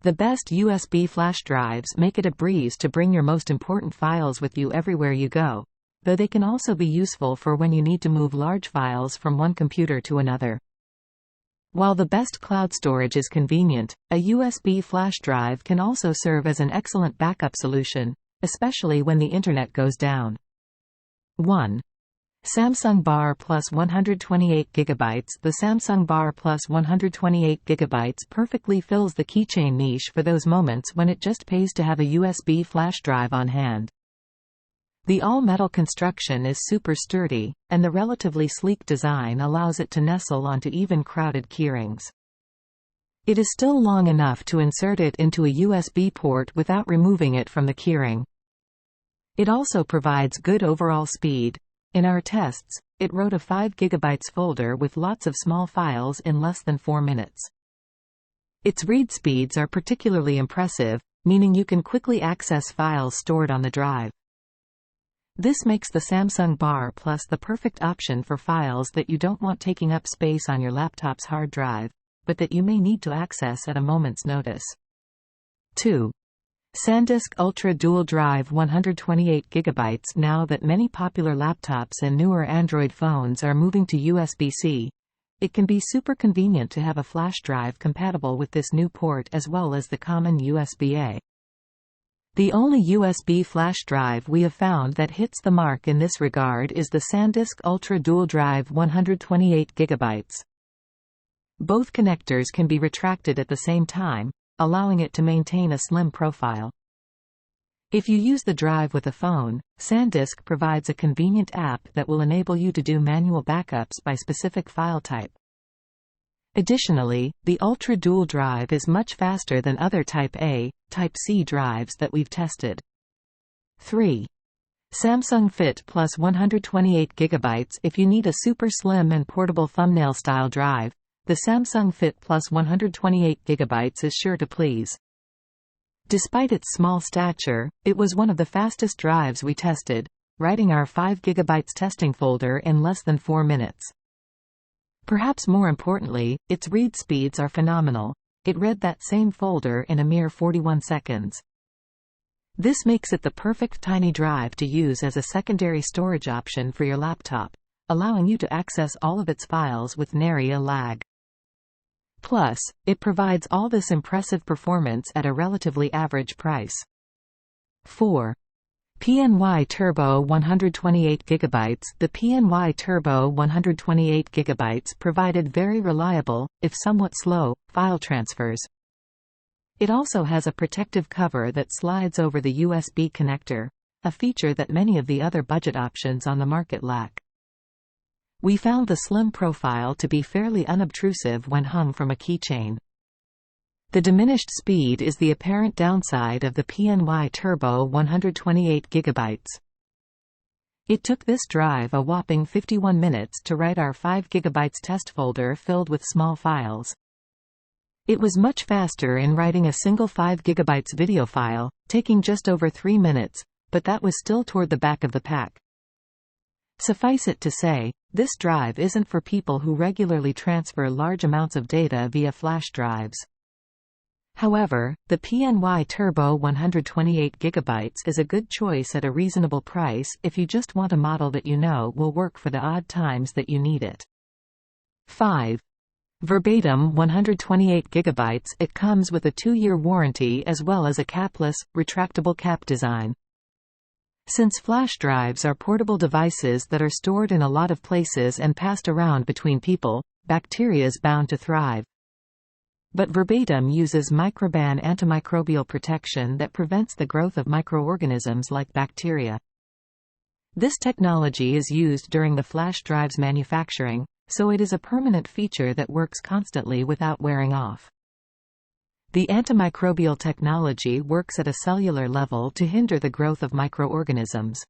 The best USB flash drives make it a breeze to bring your most important files with you everywhere you go, though they can also be useful for when you need to move large files from one computer to another. While the best cloud storage is convenient, a USB flash drive can also serve as an excellent backup solution, especially when the internet goes down. 1. Samsung Bar Plus 128 GB. The Samsung Bar Plus 128 GB perfectly fills the keychain niche for those moments when it just pays to have a USB flash drive on hand. The all-metal construction is super sturdy, and the relatively sleek design allows it to nestle onto even crowded keyrings. It is still long enough to insert it into a USB port without removing it from the keyring. It also provides good overall speed. In our tests, it wrote a 5 GB folder with lots of small files in less than 4 minutes. Its read speeds are particularly impressive, meaning you can quickly access files stored on the drive. This makes the Samsung Bar Plus the perfect option for files that you don't want taking up space on your laptop's hard drive, but that you may need to access at a moment's notice. 2. SanDisk Ultra Dual Drive 128 GB. Now that many popular laptops and newer Android phones are moving to USB-C, it can be super convenient to have a flash drive compatible with this new port as well as the common USB-A. The only USB flash drive we have found that hits the mark in this regard is the SanDisk Ultra Dual Drive 128 GB. Both connectors can be retracted at the same time, allowing it to maintain a slim profile. If you use the drive with a phone, SanDisk provides a convenient app that will enable you to do manual backups by specific file type. Additionally, the Ultra Dual Drive is much faster than other Type A, Type C drives that we've tested. 3. Samsung Fit Plus 128 GB. If you need a super slim and portable thumbnail-style drive, the Samsung Fit Plus 128 GB is sure to please. Despite its small stature, it was one of the fastest drives we tested, writing our 5 GB testing folder in less than 4 minutes. Perhaps more importantly, its read speeds are phenomenal. It read that same folder in a mere 41 seconds. This makes it the perfect tiny drive to use as a secondary storage option for your laptop, allowing you to access all of its files with nary a lag. Plus, it provides all this impressive performance at a relatively average price. 4. PNY Turbo 128 GB. The PNY Turbo 128 GB provided very reliable, if somewhat slow, file transfers. It also has a protective cover that slides over the USB connector, a feature that many of the other budget options on the market lack. We found the slim profile to be fairly unobtrusive when hung from a keychain. The diminished speed is the apparent downside of the PNY Turbo 128 GB. It took this drive a whopping 51 minutes to write our 5 GB test folder filled with small files. It was much faster in writing a single 5 GB video file, taking just over 3 minutes, but that was still toward the back of the pack. Suffice it to say, this drive isn't for people who regularly transfer large amounts of data via flash drives. However, the PNY Turbo 128 GB is a good choice at a reasonable price if you just want a model that you know will work for the odd times that you need it. 5. Verbatim 128 GB. It comes with a 2-year warranty as well as a capless, retractable cap design. Since flash drives are portable devices that are stored in a lot of places and passed around between people, bacteria is bound to thrive. But Verbatim uses microban antimicrobial protection that prevents the growth of microorganisms like bacteria. This technology is used during the flash drive's manufacturing, so it is a permanent feature that works constantly without wearing off. The antimicrobial technology works at a cellular level to hinder the growth of microorganisms.